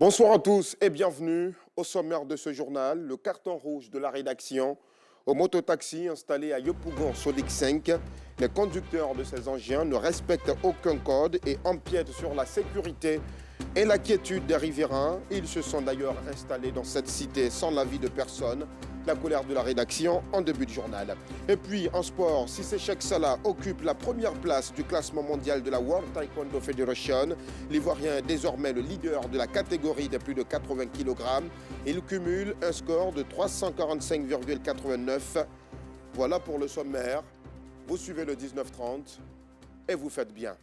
Bonsoir à tous et bienvenue au sommaire de ce journal. Le carton rouge de la rédaction aux mototaxis installés à Yopougon, Sodic 5. Les conducteurs de ces engins ne respectent aucun code et empiètent sur la sécurité et la quiétude des riverains. Ils se sont d'ailleurs installés dans cette cité sans l'avis de personne. La colère de la rédaction en début de journal. Et puis en sport, Cissé Cheikh Salah occupe la première place du classement mondial de la World Taekwondo Federation. L'Ivoirien est désormais le leader de la catégorie des plus de 80 kg. Il cumule un score de 345,89. Voilà pour le sommaire. Vous suivez le 19-30 et vous faites bien.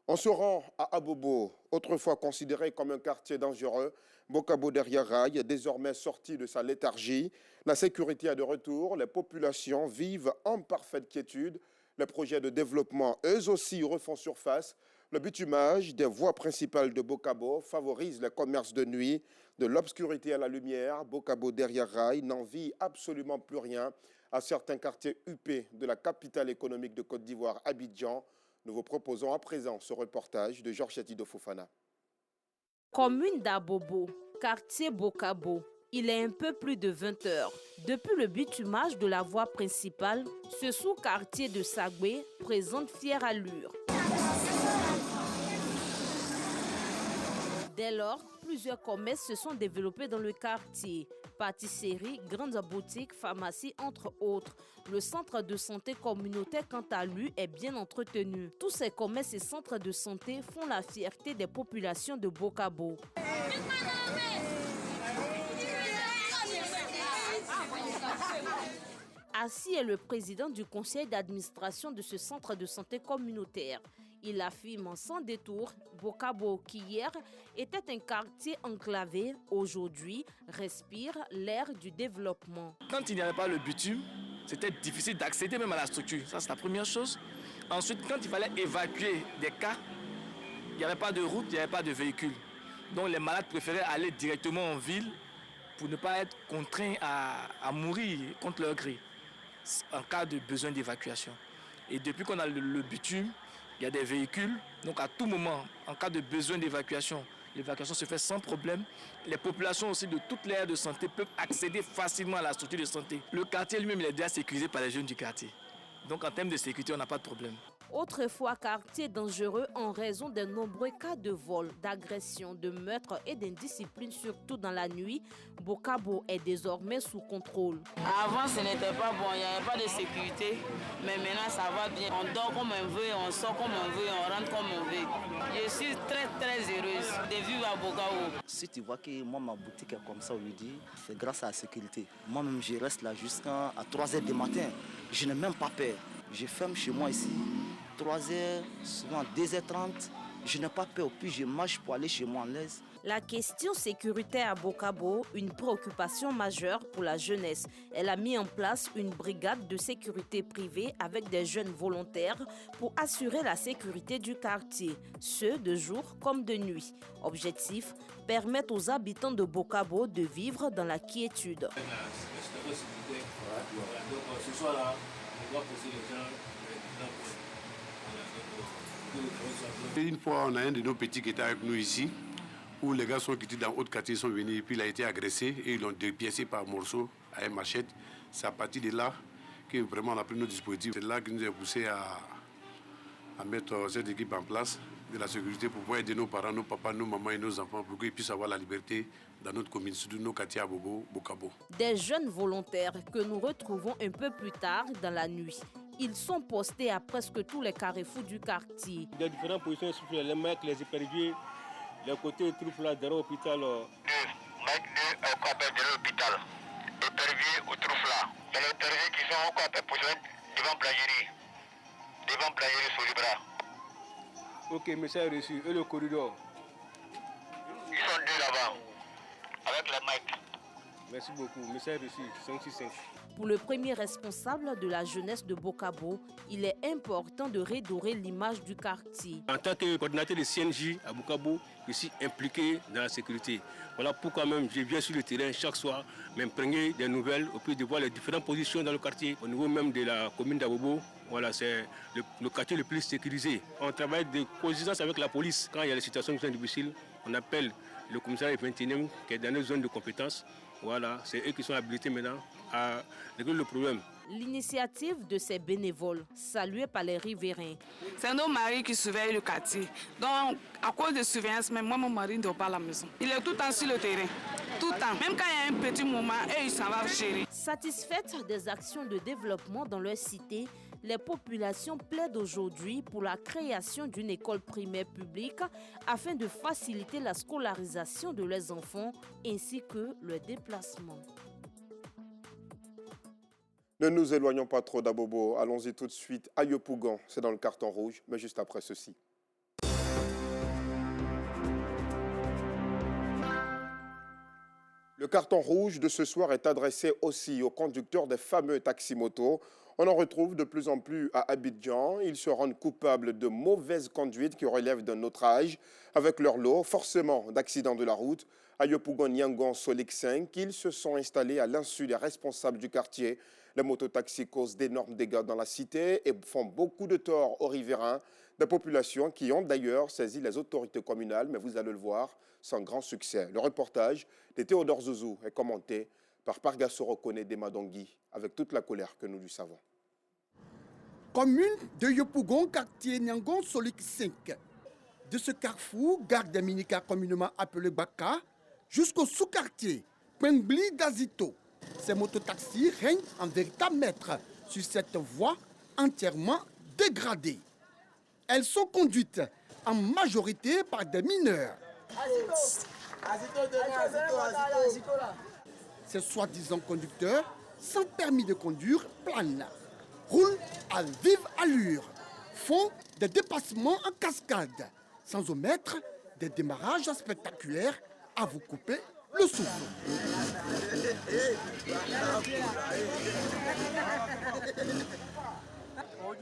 On se rend à Abobo, autrefois considéré comme un quartier dangereux. Bokabo derrière rail, désormais sorti de sa léthargie. La sécurité est de retour, les populations vivent en parfaite quiétude. Les projets de développement, eux aussi, refont surface. Le bitumage des voies principales de Bokabo favorise les commerces de nuit. De l'obscurité à la lumière, Bokabo derrière rail n'en vit absolument plus rien. À certains quartiers huppés de la capitale économique de Côte d'Ivoire, Abidjan, nous vous proposons à présent ce reportage de Georges Tido Fofana. Commune d'Abobo, quartier Bokabo. Il est un peu plus de 20 heures. Depuis le bitumage de la voie principale, ce sous-quartier de Sagwe présente fière allure. Dès lors, plusieurs commerces se sont développés dans le quartier. Pâtisseries, grandes boutiques, pharmacies, entre autres. Le centre de santé communautaire, quant à lui, est bien entretenu. Tous ces commerces et centres de santé font la fierté des populations de Bokabo. Assis est le président du conseil d'administration de ce centre de santé communautaire. Il affirme sans détour, Bokabo, qui hier était un quartier enclavé, aujourd'hui respire l'air du développement. Quand il n'y avait pas le bitume, c'était difficile d'accéder même à la structure. Ça, c'est la première chose. Ensuite, quand il fallait évacuer des cas, il n'y avait pas de route, il n'y avait pas de véhicule. Donc les malades préféraient aller directement en ville pour ne pas être contraints à mourir contre leur gré en cas de besoin d'évacuation. Et depuis qu'on a le bitume, il y a des véhicules, donc à tout moment, en cas de besoin d'évacuation, l'évacuation se fait sans problème. Les populations aussi de toutes les aires de santé peuvent accéder facilement à la structure de santé. Le quartier lui-même il est déjà sécurisé par les jeunes du quartier. Donc en termes de sécurité, on n'a pas de problème. Autrefois quartier dangereux en raison des nombreux cas de vol, d'agression, de meurtre et d'indiscipline, surtout dans la nuit, Bokabo est désormais sous contrôle. Avant, ce n'était pas bon, il n'y avait pas de sécurité, mais maintenant ça va bien. On dort comme on veut, on sort comme on veut, on rentre comme on veut. Je suis très heureuse de vivre à Bokabo. Si tu vois que moi, ma boutique est comme ça aujourd'hui, c'est grâce à la sécurité. Moi-même, je reste là jusqu'à 3 h du matin. Je n'ai même pas peur. Je ferme chez moi ici, 3 h, souvent 2 h 30. Je n'ai pas peur, puis je marche pour aller chez moi en l'aise. La question sécuritaire à Bokabo, une préoccupation majeure pour la jeunesse. Elle a mis en place une brigade de sécurité privée avec des jeunes volontaires pour assurer la sécurité du quartier, ce de jour comme de nuit. Objectif, permettre aux habitants de Bokabo de vivre dans la quiétude. Une fois, on a un de nos petits qui était avec nous ici, où les gars sont quittés dans l'autre quartier, sont venus, et puis il a été agressé et ils l'ont dépiécé par morceaux à une machette. C'est à partir de là que vraiment on a pris nos dispositifs. C'est là que nous avons poussé à mettre cette équipe en place de la sécurité pour pouvoir aider nos parents, nos papas, nos mamans et nos enfants pour qu'ils puissent avoir la liberté dans notre commune, surtout nos quartiers à Bobo, Bokabo. Des jeunes volontaires que nous retrouvons un peu plus tard dans la nuit. Ils sont postés à presque tous les carrefours du quartier. Des différentes positions sur les mecs, les éperviers, les côtés troupes là derrière l'hôpital. Derrière l'hôpital, éperviers ou troupes là. Il y a les éperviers qui sont encore positionnés devant Blayerie sur les bras. Ok, message reçu. Et le corridor? Ils sont deux là-bas, avec les mics. Merci beaucoup. Message reçu, 565. Pour le premier responsable de la jeunesse de Bokabo, il est important de redorer l'image du quartier. En tant que coordinateur de CNJ à Bokabo, je suis impliqué dans la sécurité. Voilà pourquoi même je viens sur le terrain chaque soir, m'imprégner des nouvelles, au plus de voir les différentes positions dans le quartier, au niveau même de la commune d'Abobo. Voilà, c'est le quartier le plus sécurisé. On travaille de coexistence avec la police. Quand il y a des situations qui sont difficiles, on appelle le commissariat 21e qui est dans nos zones de compétences. Voilà, c'est eux qui sont habilités maintenant à régler le problème. L'initiative de ces bénévoles, saluée par les riverains. C'est nos maris qui surveillent le quartier. Donc, à cause de surveillance, même moi, mon mari ne dort pas à la maison. Il est tout le temps sur le terrain. Tout le temps. Même quand il y a un petit moment, il s'en va chérir. Satisfaites des actions de développement dans leur cité, les populations plaident aujourd'hui pour la création d'une école primaire publique afin de faciliter la scolarisation de leurs enfants ainsi que leur déplacement. Ne nous éloignons pas trop d'Abobo. Allons-y tout de suite à Yopougon. C'est dans le carton rouge, mais juste après ceci. Le carton rouge de ce soir est adressé aussi aux conducteurs des fameux taxis-motos. On en retrouve de plus en plus à Abidjan. Ils se rendent coupables de mauvaise conduite qui relèvent d'un autre âge, avec leur lot forcément d'accidents de la route. À Yopougon, Yangon, Solik 5, ils se sont installés à l'insu des responsables du quartier. Les mototaxis causent d'énormes dégâts dans la cité et font beaucoup de tort aux riverains, des populations qui ont d'ailleurs saisi les autorités communales, mais vous allez le voir, sans grand succès. Le reportage de Théodore Zouzou est commenté par Pargassoro Kone Demadongui, avec toute la colère que nous lui savons. Commune de Yopougon, quartier Nyangon, Solik 5. De ce carrefour, gare des Minika communément appelé Baka, jusqu'au sous-quartier Pembli d'Azito. Ces mototaxis règnent en véritable maître sur cette voie entièrement dégradée. Elles sont conduites en majorité par des mineurs. Ces soi-disant conducteurs, sans permis de conduire, planent, roulent à vive allure, font des dépassements en cascade, sans omettre des démarrages spectaculaires à vous couper le souffle.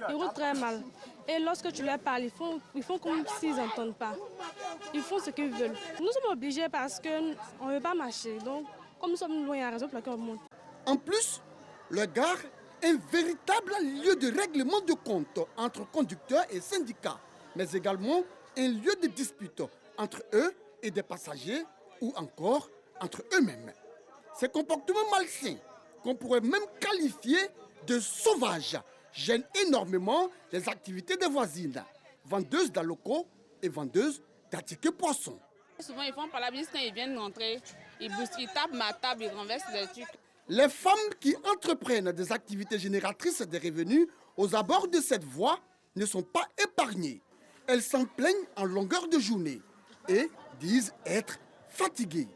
Ils roulent très mal. Et lorsque tu leur parles, ils font comme s'ils n'entendent pas. Ils font ce qu'ils veulent. Nous sommes obligés parce qu'on ne veut pas marcher. Donc, comme nous sommes loin, il y a raison pour laquelle on monte. En plus, le gare est un véritable lieu de règlement de compte entre conducteurs et syndicats, mais également un lieu de dispute entre eux et des passagers ou encore entre eux-mêmes. Ces comportements malsains, qu'on pourrait même qualifier de sauvages, gênent énormément les activités des voisines, vendeuses d'alocos et vendeuses d'articles poissons. Souvent, ils font par la business quand ils viennent rentrer. Ils tapent ma table, ils renversent les trucs. Les femmes qui entreprennent des activités génératrices de revenus aux abords de cette voie ne sont pas épargnées. Elles s'en plaignent en longueur de journée et disent être fatiguées,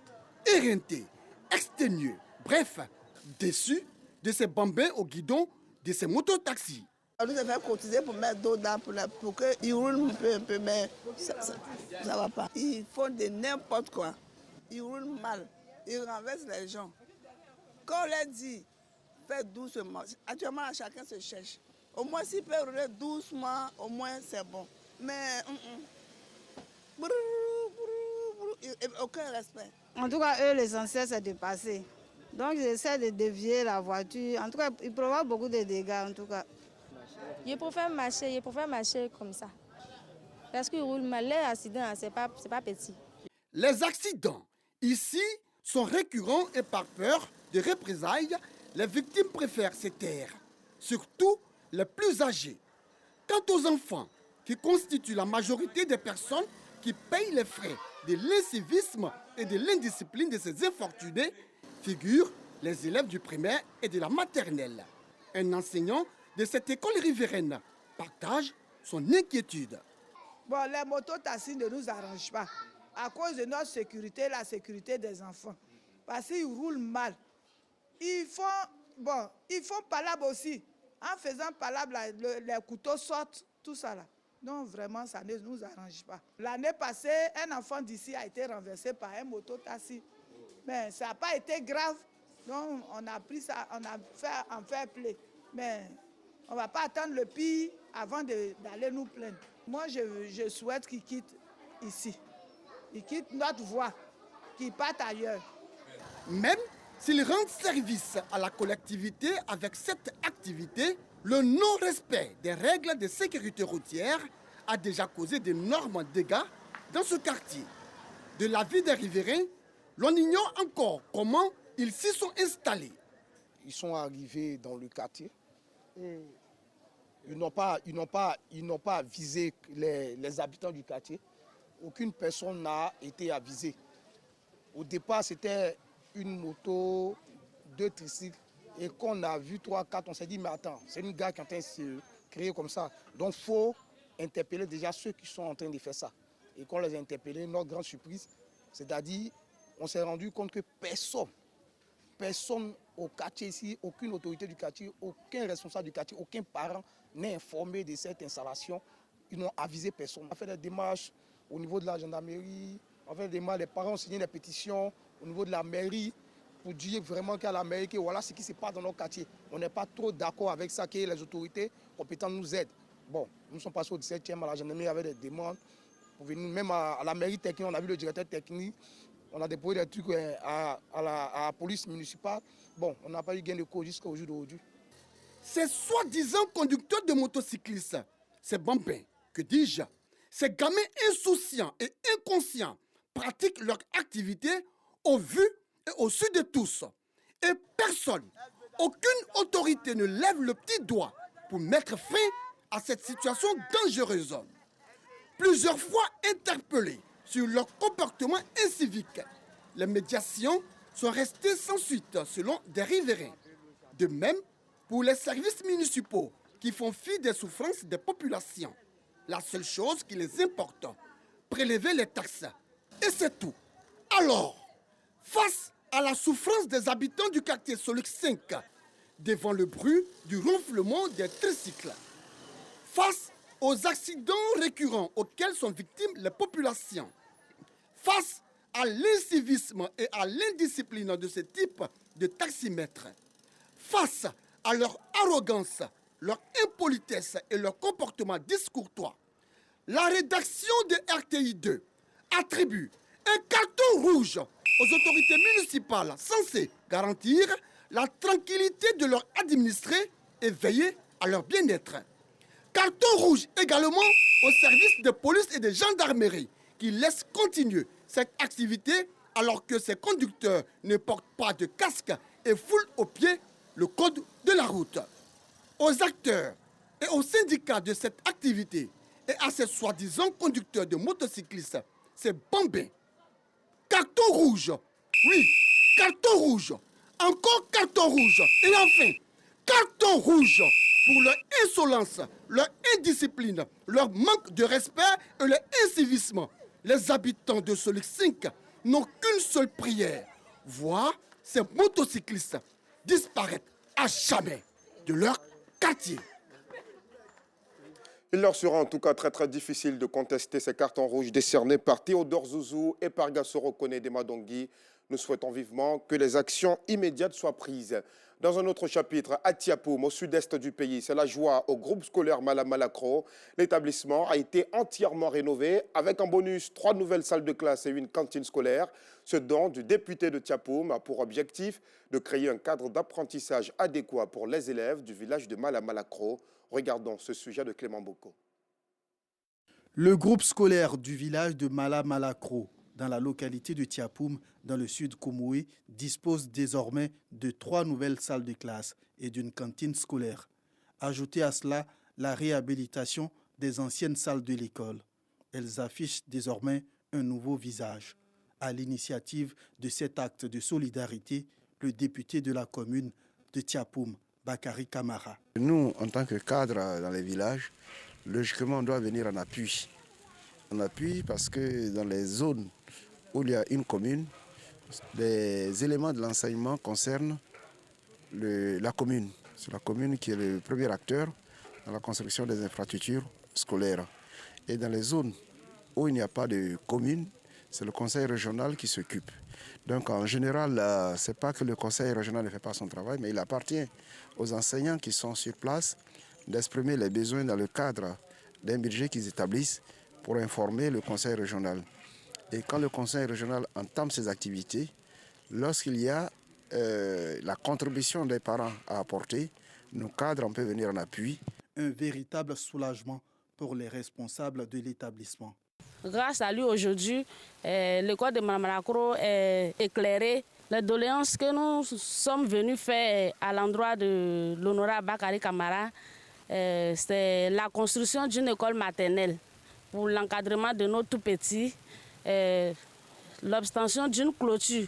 éreintées, exténuées, bref, déçues de ces bambins au guidon de ces mototaxis. On nous a fait cotiser pour mettre d'eau dedans pour qu'ils roulent un peu, mais ça ne va pas. Ils font de n'importe quoi. Ils roulent mal. Ils renversent les gens. Quand on leur dit, faites doucement. Actuellement, chacun se cherche. Au moins, s'ils peuvent rouler doucement, au moins, c'est bon. Mais, aucun respect. En tout cas, eux, l'essentiel, c'est de passer. Donc, j'essaie de dévier la voiture. En tout cas, ils provoquent beaucoup de dégâts, en tout cas. Je préfère marcher comme ça. Parce qu'ils roulent mal. Les accidents, c'est pas petit. Les accidents, ici, sont récurrents et par peur de représailles, les victimes préfèrent se taire, surtout les plus âgés. Quant aux enfants, qui constituent la majorité des personnes qui payent les frais de l'incivisme et de l'indiscipline de ces infortunés, figurent les élèves du primaire et de la maternelle. Un enseignant de cette école riveraine partage son inquiétude. Bon, les mototaxis ne nous arrangent pas à cause de notre sécurité, la sécurité des enfants. Parce qu'ils roulent mal. Ils font palabre aussi. En faisant palabre, les couteaux sortent, tout ça là. Donc vraiment, ça ne nous arrange pas. L'année passée, un enfant d'ici a été renversé par un mototaxi. Mais ça n'a pas été grave. Donc on a pris ça, on a fait en fair play. Mais on ne va pas attendre le pire avant d'aller nous plaindre. Moi, je souhaite qu'ils quittent ici. Ils quittent notre voie, qu'ils partent ailleurs. Même s'ils rendent service à la collectivité avec cette activité, le non-respect des règles de sécurité routière a déjà causé d'énormes dégâts dans ce quartier. de la vie des riverains, l'on ignore encore comment ils s'y sont installés. Ils sont arrivés dans le quartier. Ils n'ont pas visé les habitants du quartier. Aucune personne n'a été avisée. Au départ, c'était une moto, 2 tricycles. Et quand on a vu 3, 4, on s'est dit, mais attends, c'est une gare qui est en train de se créer comme ça. Donc il faut interpeller déjà ceux qui sont en train de faire ça. Et quand on les a interpellés, notre grande surprise, c'est-à-dire, on s'est rendu compte que personne au quartier ici, aucune autorité du quartier, aucun responsable du quartier, aucun parent n'est informé de cette installation. Ils n'ont avisé personne. On a fait des démarches au niveau de la gendarmerie, on a fait des démarches, les parents ont signé des pétitions au niveau de la mairie pour dire vraiment qu'à la mairie, que voilà ce qui se passe dans notre quartier. On n'est pas trop d'accord avec ça, que les autorités compétentes nous aident. Bon, nous sommes passés au 17e à la gendarmerie avec des demandes. Pour venir, même à la mairie technique, on a vu le directeur technique. On a déposé des trucs à la police municipale. Bon, on n'a pas eu gain de cause jusqu'au jour d'aujourd'hui. Ces soi-disant conducteurs de motocyclistes, ces bambins, que dis-je, ces gamins insouciants et inconscients pratiquent leur activité au vu et au su de tous. Et personne, aucune autorité ne lève le petit doigt pour mettre fin à cette situation dangereuse. Plusieurs fois interpellés sur leur comportement incivique, les médiations sont restées sans suite selon des riverains. De même pour les services municipaux qui font fi des souffrances des populations. La seule chose qui les importe, prélever les taxes. Et c'est tout. Alors, face à la souffrance des habitants du quartier Solux 5, devant le bruit du ronflement des tricycles, face aux accidents récurrents auxquels sont victimes les populations, face à l'incivisme et à l'indiscipline de ce type de taximètres, face à leur arrogance, leur impolitesse et leur comportement discourtois, la rédaction de RTI 2 attribue un carton rouge aux autorités municipales censées garantir la tranquillité de leurs administrés et veiller à leur bien-être. Carton rouge également aux services de police et de gendarmerie qui laissent continuer cette activité alors que ces conducteurs ne portent pas de casque et foulent aux pieds le code de la route. Aux acteurs et aux syndicats de cette activité et à ces soi-disant conducteurs de motocyclistes, c'est bambins. Carton rouge, oui, carton rouge, encore carton rouge, et enfin, carton rouge pour leur insolence, leur indiscipline, leur manque de respect et leur incivisme. Les habitants de Solux 5 n'ont qu'une seule prière, voir ces motocyclistes disparaître à jamais de leur quartier. Il leur sera en tout cas très difficile de contester ces cartons rouges décernés par Théodore Zouzou et par Gassoro Kone de Madongui. Nous souhaitons vivement que les actions immédiates soient prises. Dans un autre chapitre, à Tiapoum, au sud-est du pays, c'est la joie au groupe scolaire Malamalakro. L'établissement a été entièrement rénové avec en bonus 3 nouvelles salles de classe et une cantine scolaire. Ce don du député de Tiapoum a pour objectif de créer un cadre d'apprentissage adéquat pour les élèves du village de Malamalakro. Regardons ce sujet de Clément Boko. Le groupe scolaire du village de Malamalakro, dans la localité de Tiapoum, dans le sud Komoué, dispose désormais de 3 nouvelles salles de classe et d'une cantine scolaire. Ajoutez à cela la réhabilitation des anciennes salles de l'école. Elles affichent désormais un nouveau visage. À l'initiative de cet acte de solidarité, le député de la commune de Tiapoum, Bakary Kamara. Nous, en tant que cadre dans les villages, logiquement, on doit venir en appui. En appui parce que dans les zones où il y a une commune, les éléments de l'enseignement concernent la commune. C'est la commune qui est le premier acteur dans la construction des infrastructures scolaires. Et dans les zones où il n'y a pas de commune, c'est le conseil régional qui s'occupe. Donc en général, ce n'est pas que le conseil régional ne fait pas son travail, mais il appartient aux enseignants qui sont sur place d'exprimer les besoins dans le cadre d'un budget qu'ils établissent pour informer le conseil régional. Et quand le conseil régional entame ses activités, lorsqu'il y a la contribution des parents à apporter, nos cadres, on peut venir en appui. Un véritable soulagement pour les responsables de l'établissement. Grâce à lui aujourd'hui, l'école de Malamalakro est éclairée. Les doléances que nous sommes venus faire à l'endroit de l'honorable Bakary Camara, c'est la construction d'une école maternelle pour l'encadrement de nos tout-petits, l'obtention d'une clôture.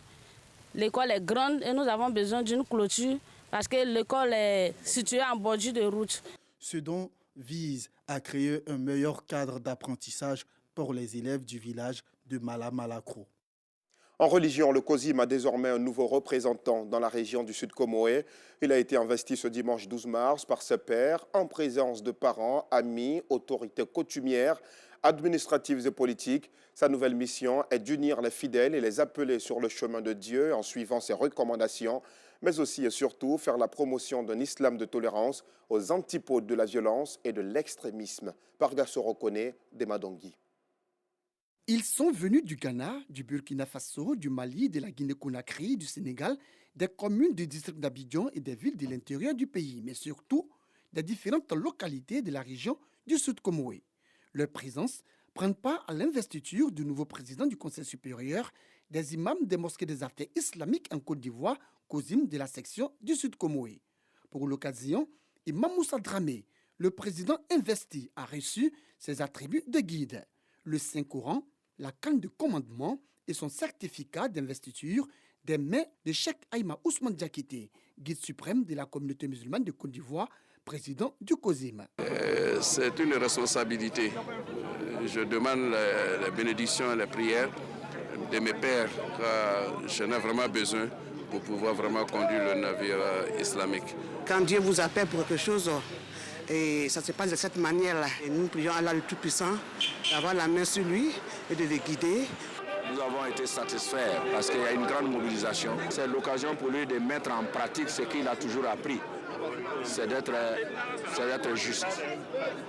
L'école est grande et nous avons besoin d'une clôture parce que l'école est située en bordure de route. Ce don vise à créer un meilleur cadre d'apprentissage pour les élèves du village de Malamalakro. En religion, le COSIM a désormais un nouveau représentant dans la région du Sud Comoé. Il a été investi ce dimanche 12 mars par ses pairs en présence de parents, amis, autorités coutumières, administratives et politiques. Sa nouvelle mission est d'unir les fidèles et les appeler sur le chemin de Dieu en suivant ses recommandations, mais aussi et surtout faire la promotion d'un islam de tolérance aux antipodes de la violence et de l'extrémisme. Parga Sorokone, de Madongui. Ils sont venus du Ghana, du Burkina Faso, du Mali, de la Guinée-Conakry, du Sénégal, des communes du district d'Abidjan et des villes de l'intérieur du pays, mais surtout des différentes localités de la région du Sud Comoé. Leur présence prend part à l'investiture du nouveau président du Conseil supérieur des imams des mosquées des affaires islamiques en Côte d'Ivoire, COSIM de la section du Sud Comoé. Pour l'occasion, Imam Moussa Dramé, le président investi, a reçu ses attributs de guide, le Saint-Coran, la canne de commandement et son certificat d'investiture des mains de Cheikh Aïma Ousmane Diakité, guide suprême de la communauté musulmane de Côte d'Ivoire, président du COSIM. C'est une responsabilité. Je demande les bénédictions et les prières de mes pères, car je n'ai vraiment besoin pour pouvoir vraiment conduire le navire islamique. Quand Dieu vous appelle pour quelque chose, et ça se passe de cette manière-là. Et nous prions Allah le Tout-Puissant d'avoir la main sur lui et de le guider. Nous avons été satisfaits parce qu'il y a une grande mobilisation. C'est l'occasion pour lui de mettre en pratique ce qu'il a toujours appris. C'est d'être juste,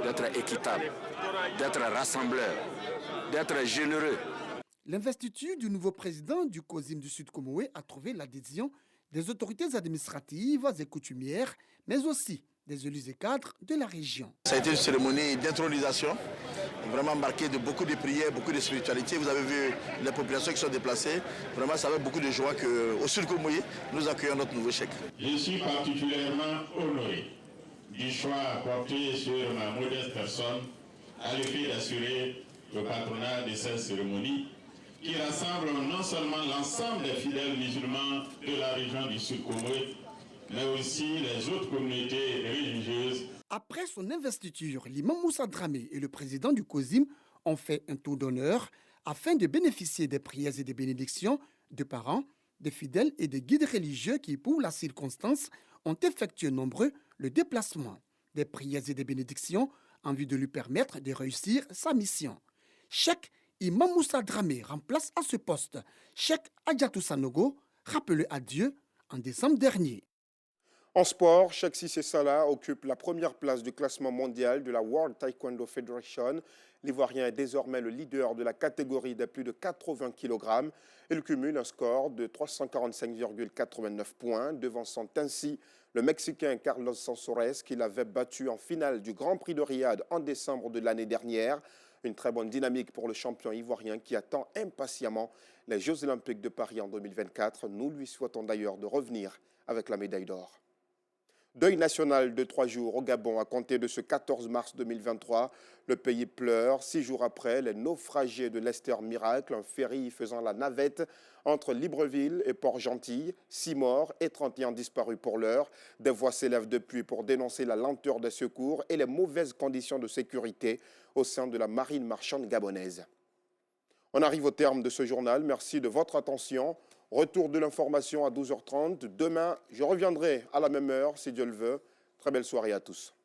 d'être équitable, d'être rassembleur, d'être généreux. L'investiture du nouveau président du COSIM du Sud Comoé a trouvé l'adhésion des autorités administratives et coutumières, mais aussi des élus et cadres de la région. Ça a été une cérémonie d'intronisation, vraiment marquée de beaucoup de prières, beaucoup de spiritualité. Vous avez vu les populations qui sont déplacées. Vraiment, ça avec beaucoup de joie qu'au Sud Comoé, nous accueillons notre nouveau chèque. Je suis particulièrement honoré du choix porté sur ma modeste personne à l'effet d'assurer le patronat de cette cérémonie qui rassemble non seulement l'ensemble des fidèles musulmans de la région du Sud Comoé, mais aussi les autres communautés religieuses. Après son investiture, l'imam Moussa Dramé et le président du COSIM ont fait un tour d'honneur afin de bénéficier des prières et des bénédictions de parents, des fidèles et des guides religieux qui, pour la circonstance, ont effectué nombreux le déplacement des prières et des bénédictions en vue de lui permettre de réussir sa mission. Cheikh Imam Moussa Dramé remplace à ce poste Cheikh Adjatou Sanogo, rappelé à Dieu en décembre dernier. En sport, Cheikh Cissé Salah occupe la première place du classement mondial de la World Taekwondo Federation. L'Ivoirien est désormais le leader de la catégorie des plus de 80 kg. Il cumule un score de 345,89 points, devançant ainsi le Mexicain Carlos Sansores qui l'avait battu en finale du Grand Prix de Riyad en décembre de l'année dernière. Une très bonne dynamique pour le champion ivoirien qui attend impatiemment les Jeux Olympiques de Paris en 2024. Nous lui souhaitons d'ailleurs de revenir avec la médaille d'or. Deuil national de 3 jours au Gabon à compter de ce 14 mars 2023. Le pays pleure 6 jours après les naufragés de l'Ester Miracle, un ferry faisant la navette entre Libreville et Port-Gentil. 6 morts et 31 disparus pour l'heure. Des voix s'élèvent depuis pour dénoncer la lenteur des secours et les mauvaises conditions de sécurité au sein de la marine marchande gabonaise. On arrive au terme de ce journal. Merci de votre attention. Retour de l'information à 12h30. Demain, je reviendrai à la même heure, si Dieu le veut. Très belle soirée à tous.